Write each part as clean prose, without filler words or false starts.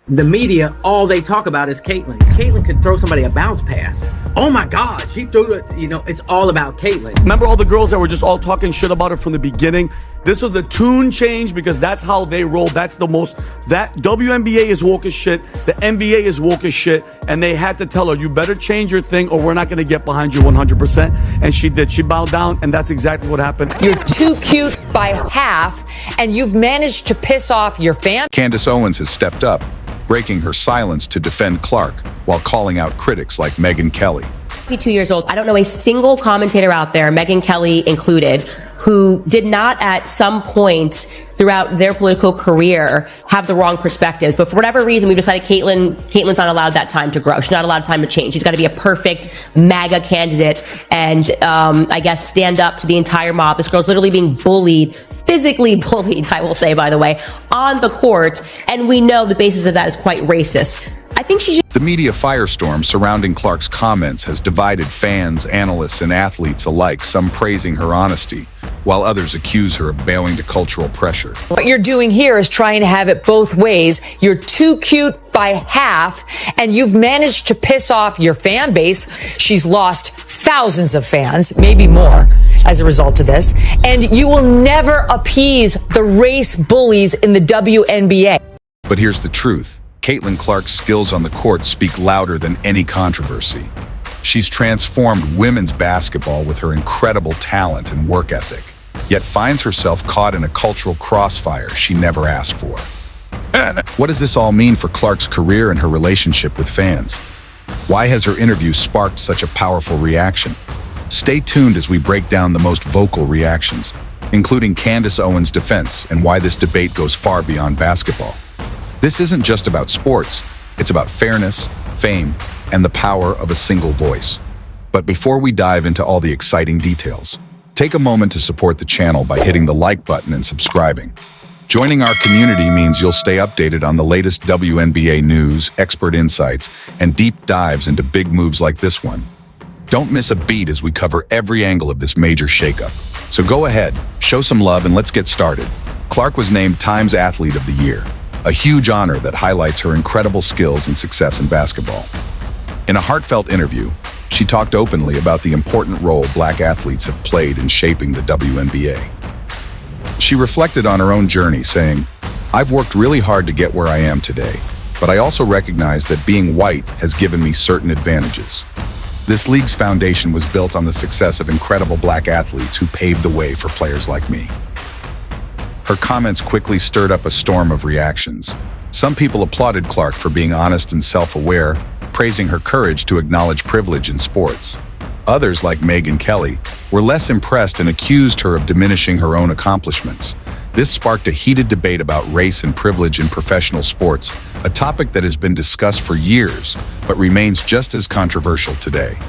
The media, all they talk about is Caitlyn. Caitlyn could throw somebody a bounce pass. Oh my God, she threw it. It's all about Caitlyn. Remember all the girls that were just all talking shit about her from the beginning? This was a tune change because that's how they roll. That WNBA is woke as shit. The NBA is woke as shit. And they had to tell her, you better change your thing or we're not going to get behind you 100%. And she did. She bowed down, and that's exactly what happened. You're too cute by half, and you've managed to piss off your fans. Candace Owens has stepped up, breaking her silence to defend Clark while calling out critics like Megyn Kelly. 52 years old. I don't know a single commentator out there, Megyn Kelly included, who did not at some point throughout their political career have the wrong perspectives. But for whatever reason, we've decided Caitlyn's not allowed that time to grow. She's not allowed time to change. She's got to be a perfect MAGA candidate and I guess stand up to the entire mob. This girl's literally being bullied, physically bullied, I will say, by the way, on the court. And we know the basis of that is quite racist. I think she should. The media firestorm surrounding Clark's comments has divided fans, analysts, and athletes alike, some praising her honesty, while others accuse her of bowing to cultural pressure. What you're doing here is trying to have it both ways. You're too cute by half, and you've managed to piss off your fan base. She's lost thousands of fans, maybe more, as a result of this. And you will never appease the race bullies in the WNBA. But here's the truth. Caitlyn Clark's skills on the court speak louder than any controversy. She's transformed women's basketball with her incredible talent and work ethic, yet finds herself caught in a cultural crossfire she never asked for. What does this all mean for Clark's career and her relationship with fans? Why has her interview sparked such a powerful reaction? Stay tuned as we break down the most vocal reactions, including Candace Owens' defense and why this debate goes far beyond basketball. This isn't just about sports, it's about fairness, fame, and the power of a single voice. But before we dive into all the exciting details, take a moment to support the channel by hitting the like button and subscribing. Joining our community means you'll stay updated on the latest WNBA news, expert insights, and deep dives into big moves like this one. Don't miss a beat as we cover every angle of this major shakeup. So go ahead, show some love, and let's get started. Clark was named Times Athlete of the Year, a huge honor that highlights her incredible skills and success in basketball. In a heartfelt interview, she talked openly about the important role Black athletes have played in shaping the WNBA. She reflected on her own journey, saying, "I've worked really hard to get where I am today, but I also recognize that being white has given me certain advantages. This league's foundation was built on the success of incredible Black athletes who paved the way for players like me." Her comments quickly stirred up a storm of reactions. Some people applauded Clark for being honest and self-aware, praising her courage to acknowledge privilege in sports. Others, like Megyn Kelly, were less impressed and accused her of diminishing her own accomplishments. This sparked a heated debate about race and privilege in professional sports, a topic that has been discussed for years, but remains just as controversial today.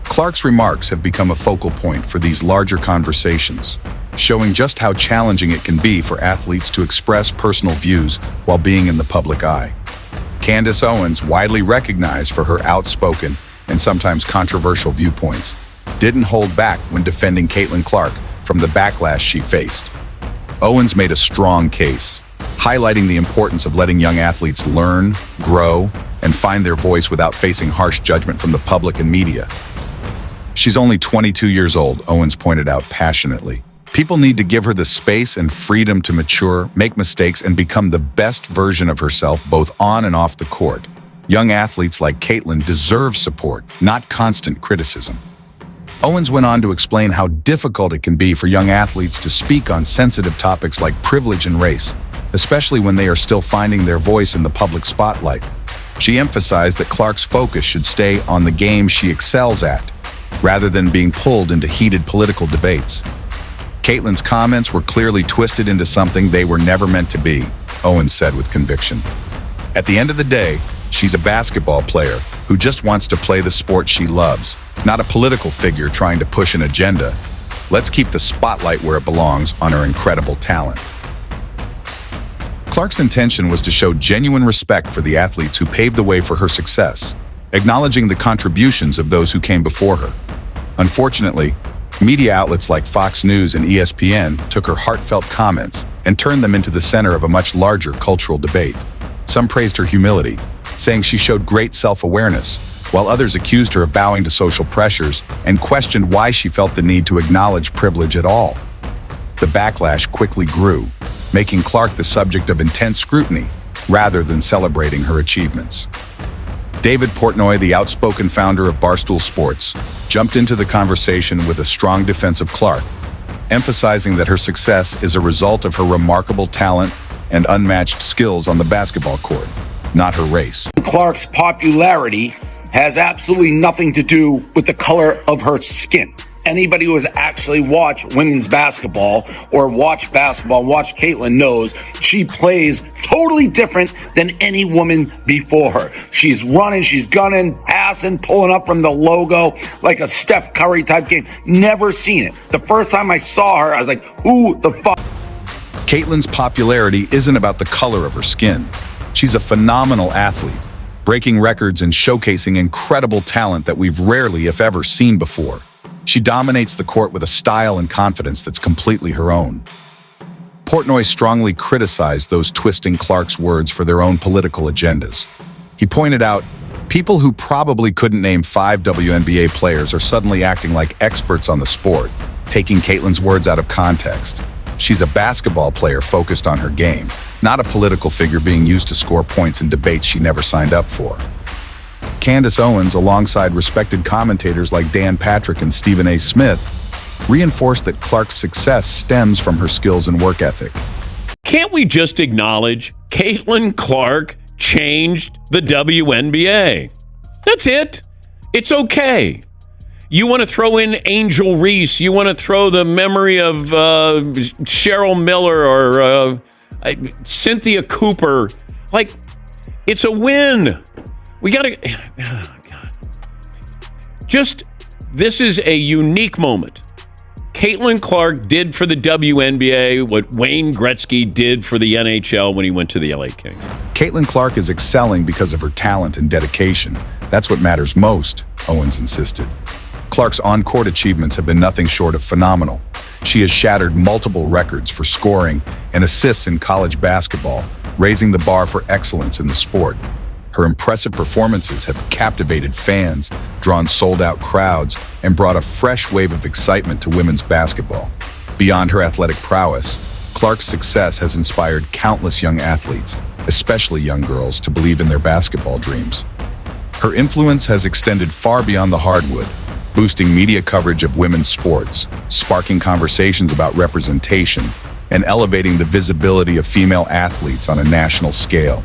Clark's remarks have become a focal point for these larger conversations, showing just how challenging it can be for athletes to express personal views while being in the public eye. Candace Owens, widely recognized for her outspoken and sometimes controversial viewpoints, didn't hold back when defending Caitlyn Clark from the backlash she faced. Owens made a strong case, highlighting the importance of letting young athletes learn, grow, and find their voice without facing harsh judgment from the public and media. She's only 22 years old, Owens pointed out passionately. People need to give her the space and freedom to mature, make mistakes, and become the best version of herself both on and off the court. Young athletes like Caitlyn deserve support, not constant criticism. Owens went on to explain how difficult it can be for young athletes to speak on sensitive topics like privilege and race, especially when they are still finding their voice in the public spotlight. She emphasized that Clark's focus should stay on the game she excels at, rather than being pulled into heated political debates. Caitlyn's comments were clearly twisted into something they were never meant to be, Owens said with conviction. At the end of the day, she's a basketball player who just wants to play the sport she loves, not a political figure trying to push an agenda. Let's keep the spotlight where it belongs on her incredible talent. Clark's intention was to show genuine respect for the athletes who paved the way for her success, acknowledging the contributions of those who came before her. Unfortunately, media outlets like Fox News and ESPN took her heartfelt comments and turned them into the center of a much larger cultural debate. Some praised her humility, saying she showed great self-awareness, while others accused her of bowing to social pressures and questioned why she felt the need to acknowledge privilege at all. The backlash quickly grew, making Clark the subject of intense scrutiny rather than celebrating her achievements. David Portnoy, the outspoken founder of Barstool Sports, jumped into the conversation with a strong defense of Clark, emphasizing that her success is a result of her remarkable talent and unmatched skills on the basketball court, not her race. Clark's popularity has absolutely nothing to do with the color of her skin. Anybody who has actually watched women's basketball or watched Caitlyn knows she plays totally different than any woman before her. She's running, she's gunning, passing, pulling up from the logo like a Steph Curry type game. Never seen it. The first time I saw her, I was like, who the fuck? Caitlyn's popularity isn't about the color of her skin. She's a phenomenal athlete, breaking records and showcasing incredible talent that we've rarely, if ever, seen before. She dominates the court with a style and confidence that's completely her own. Portnoy strongly criticized those twisting Clark's words for their own political agendas. He pointed out, people who probably couldn't name 5 WNBA players are suddenly acting like experts on the sport, taking Caitlyn's words out of context. She's a basketball player focused on her game, not a political figure being used to score points in debates she never signed up for. Candace Owens, alongside respected commentators like Dan Patrick and Stephen A. Smith, reinforced that Clark's success stems from her skills and work ethic. Can't we just acknowledge Caitlin Clark changed the WNBA? That's it. It's okay. You want to throw in Angel Reese. You want to throw the memory of Cheryl Miller or Cynthia Cooper. Like, it's a win. We got to... Oh, God. Just, this is a unique moment. Caitlin Clark did for the WNBA what Wayne Gretzky did for the NHL when he went to the LA Kings. Caitlin Clark is excelling because of her talent and dedication. That's what matters most, Owens insisted. Clark's on-court achievements have been nothing short of phenomenal. She has shattered multiple records for scoring and assists in college basketball, raising the bar for excellence in the sport. Her impressive performances have captivated fans, drawn sold-out crowds, and brought a fresh wave of excitement to women's basketball. Beyond her athletic prowess, Clark's success has inspired countless young athletes, especially young girls, to believe in their basketball dreams. Her influence has extended far beyond the hardwood, boosting media coverage of women's sports, sparking conversations about representation, and elevating the visibility of female athletes on a national scale.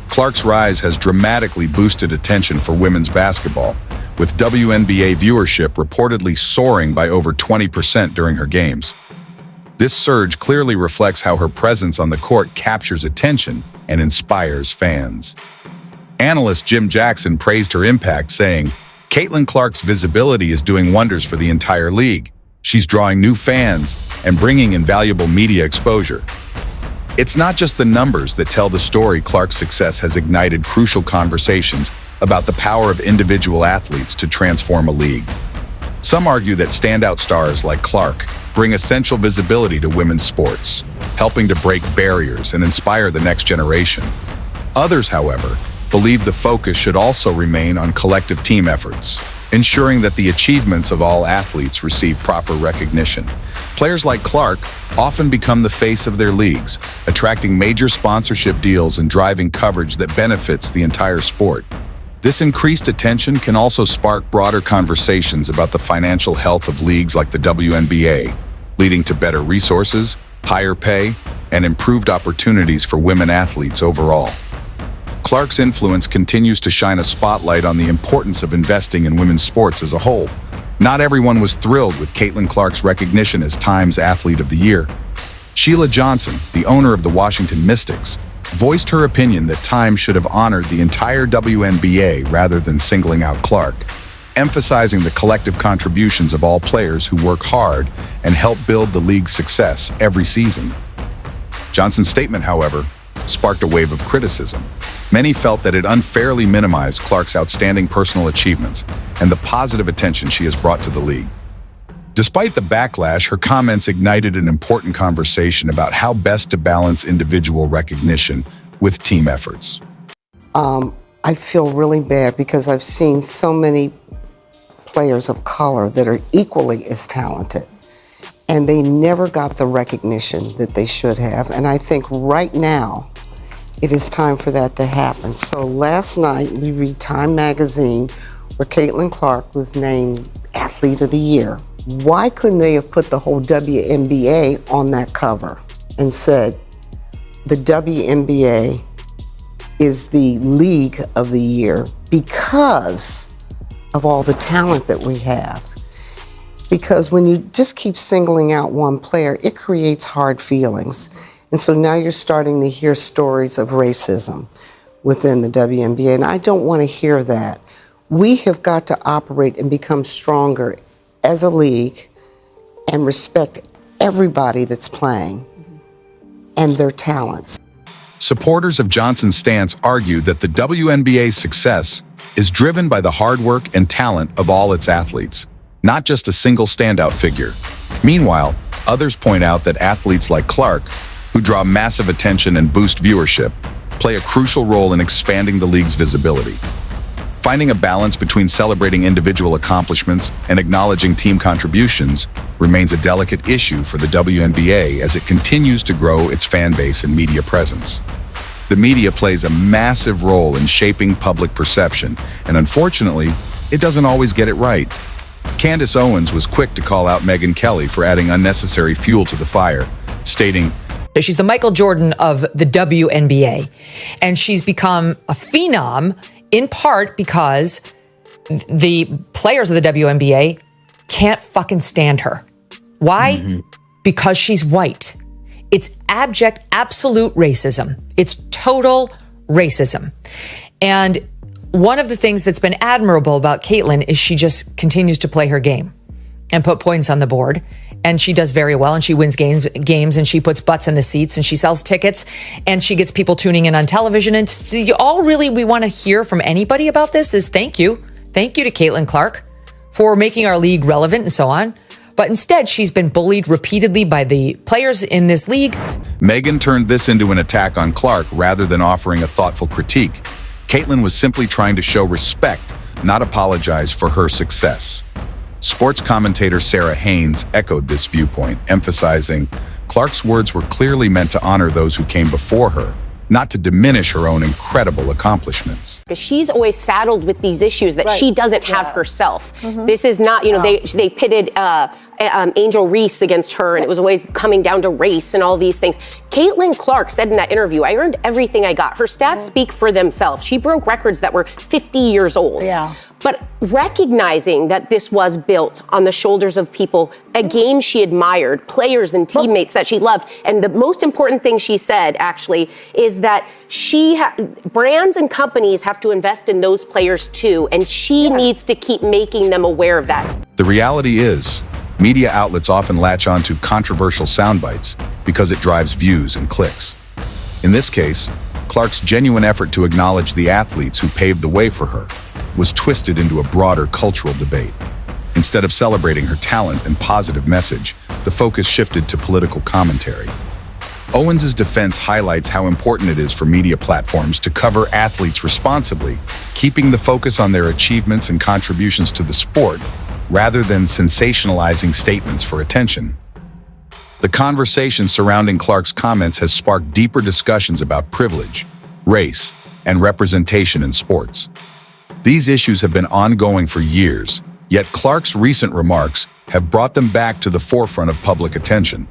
Clark's rise has dramatically boosted attention for women's basketball, with WNBA viewership reportedly soaring by over 20% during her games. This surge clearly reflects how her presence on the court captures attention and inspires fans. Analyst Jim Jackson praised her impact, saying, "Caitlin Clark's visibility is doing wonders for the entire league. She's drawing new fans and bringing invaluable media exposure." It's not just the numbers that tell the story. Clark's success has ignited crucial conversations about the power of individual athletes to transform a league. Some argue that standout stars like Clark bring essential visibility to women's sports, helping to break barriers and inspire the next generation. Others, however, believe the focus should also remain on collective team efforts, ensuring that the achievements of all athletes receive proper recognition. Players like Clark often become the face of their leagues, attracting major sponsorship deals and driving coverage that benefits the entire sport. This increased attention can also spark broader conversations about the financial health of leagues like the WNBA, leading to better resources, higher pay, and improved opportunities for women athletes overall. Clark's influence continues to shine a spotlight on the importance of investing in women's sports as a whole. Not everyone was thrilled with Caitlin Clark's recognition as Time's Athlete of the Year. Sheila Johnson, the owner of the Washington Mystics, voiced her opinion that Time should have honored the entire WNBA rather than singling out Clark, emphasizing the collective contributions of all players who work hard and help build the league's success every season. Johnson's statement, however, sparked a wave of criticism. Many felt that it unfairly minimized Clark's outstanding personal achievements and the positive attention she has brought to the league. Despite the backlash, her comments ignited an important conversation about how best to balance individual recognition with team efforts. I feel really bad because I've seen so many players of color that are equally as talented, and they never got the recognition that they should have. And I think right now, it is time for that to happen. So last night, we read Time magazine where Caitlin Clark was named Athlete of the Year. Why couldn't they have put the whole WNBA on that cover and said, the WNBA is the league of the year because of all the talent that we have? Because when you just keep singling out one player, it creates hard feelings. And so now you're starting to hear stories of racism within the WNBA, and I don't want to hear that. We have got to operate and become stronger as a league and respect everybody that's playing and their talents. Supporters of Johnson's stance argue that the WNBA's success is driven by the hard work and talent of all its athletes, not just a single standout figure. Meanwhile, others point out that athletes like Clark, who draw massive attention and boost viewership, play a crucial role in expanding the league's visibility. Finding a balance between celebrating individual accomplishments and acknowledging team contributions remains a delicate issue for the WNBA as it continues to grow its fan base and media presence. The media plays a massive role in shaping public perception, and unfortunately, it doesn't always get it right. Candace Owens was quick to call out Megyn Kelly for adding unnecessary fuel to the fire, stating, She's the Michael Jordan of the WNBA, and she's become a phenom in part because the players of the WNBA can't fucking stand her. Why? Because she's white. It's abject, absolute racism. It's total racism. And one of the things that's been admirable about Caitlin is she just continues to play her game and put points on the board. And she does very well, and she wins games, and she puts butts in the seats, and she sells tickets, and she gets people tuning in on television. And all really we want to hear from anybody about this is thank you. Thank you to Caitlin Clark for making our league relevant and so on. But instead, she's been bullied repeatedly by the players in this league. Megyn turned this into an attack on Clark rather than offering a thoughtful critique. Caitlin was simply trying to show respect, not apologize for her success. Sports commentator Sarah Haynes echoed this viewpoint, emphasizing Clark's words were clearly meant to honor those who came before her, not to diminish her own incredible accomplishments. Because she's always saddled with these issues that she doesn't have herself. This is not, they pitted Angel Reese against her, and it was always coming down to race and all these things. Caitlin Clark said in that interview, I earned everything I got. Her stats speak for themselves. She broke records that were 50 years old. But recognizing that this was built on the shoulders of people, a game she admired, players and teammates that she loved. And the most important thing she said, actually, is that brands and companies have to invest in those players too. And she needs to keep making them aware of that. The reality is, media outlets often latch onto controversial sound bites because it drives views and clicks. In this case, Clark's genuine effort to acknowledge the athletes who paved the way for her was twisted into a broader cultural debate. Instead of celebrating her talent and positive message, the focus shifted to political commentary. Owens' defense highlights how important it is for media platforms to cover athletes responsibly, keeping the focus on their achievements and contributions to the sport, rather than sensationalizing statements for attention. The conversation surrounding Clark's comments has sparked deeper discussions about privilege, race, and representation in sports. These issues have been ongoing for years, yet Clark's recent remarks have brought them back to the forefront of public attention.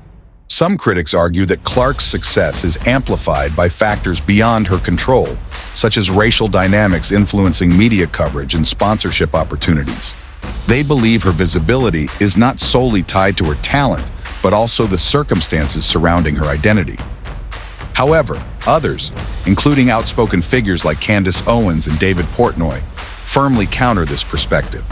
Some critics argue that Clark's success is amplified by factors beyond her control, such as racial dynamics influencing media coverage and sponsorship opportunities. They believe her visibility is not solely tied to her talent, but also the circumstances surrounding her identity. However, others, including outspoken figures like Candace Owens and David Portnoy, firmly counter this perspective.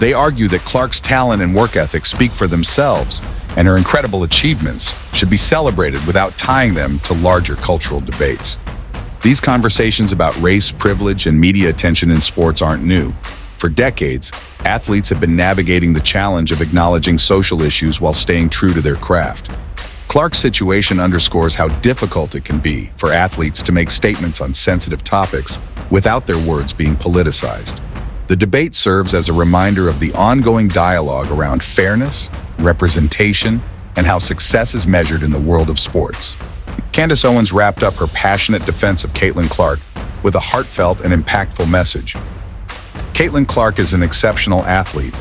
They argue that Clark's talent and work ethic speak for themselves, and her incredible achievements should be celebrated without tying them to larger cultural debates. These conversations about race, privilege, and media attention in sports aren't new. For decades, athletes have been navigating the challenge of acknowledging social issues while staying true to their craft. Clark's situation underscores how difficult it can be for athletes to make statements on sensitive topics without their words being politicized. The debate serves as a reminder of the ongoing dialogue around fairness, representation, and how success is measured in the world of sports. Candace Owens wrapped up her passionate defense of Caitlin Clark with a heartfelt and impactful message. Caitlin Clark is an exceptional athlete,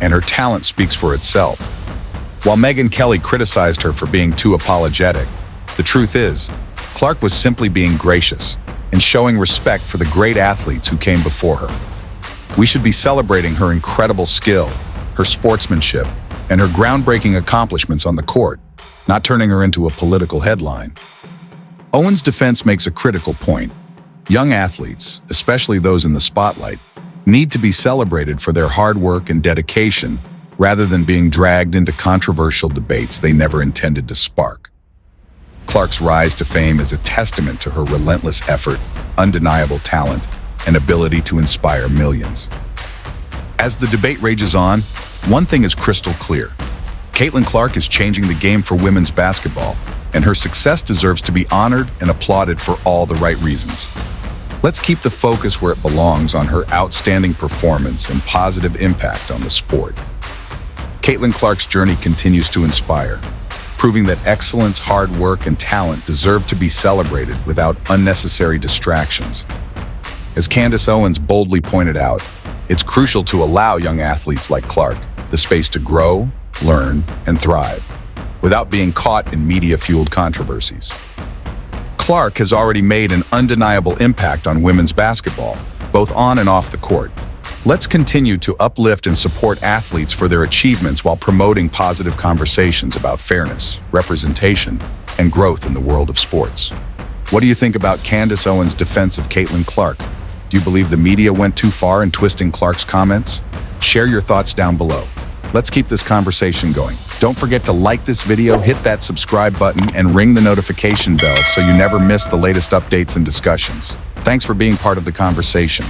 and her talent speaks for itself. While Megyn Kelly criticized her for being too apologetic, the truth is, Clark was simply being gracious and showing respect for the great athletes who came before her. We should be celebrating her incredible skill, her sportsmanship, and her groundbreaking accomplishments on the court, not turning her into a political headline. Owens' defense makes a critical point. Young athletes, especially those in the spotlight, need to be celebrated for their hard work and dedication rather than being dragged into controversial debates they never intended to spark. Clark's rise to fame is a testament to her relentless effort, undeniable talent, and ability to inspire millions. As the debate rages on, one thing is crystal clear. Caitlin Clark is changing the game for women's basketball, and her success deserves to be honored and applauded for all the right reasons. Let's keep the focus where it belongs on her outstanding performance and positive impact on the sport. Caitlin Clark's journey continues to inspire, proving that excellence, hard work, and talent deserve to be celebrated without unnecessary distractions. As Candace Owens boldly pointed out, it's crucial to allow young athletes like Clark the space to grow, learn, and thrive, without being caught in media-fueled controversies. Clark has already made an undeniable impact on women's basketball, both on and off the court. Let's continue to uplift and support athletes for their achievements while promoting positive conversations about fairness, representation, and growth in the world of sports. What do you think about Candace Owens' defense of Caitlin Clark? Do you believe the media went too far in twisting Clark's comments? Share your thoughts down below. Let's keep this conversation going. Don't forget to like this video, hit that subscribe button, and ring the notification bell so you never miss the latest updates and discussions. Thanks for being part of the conversation.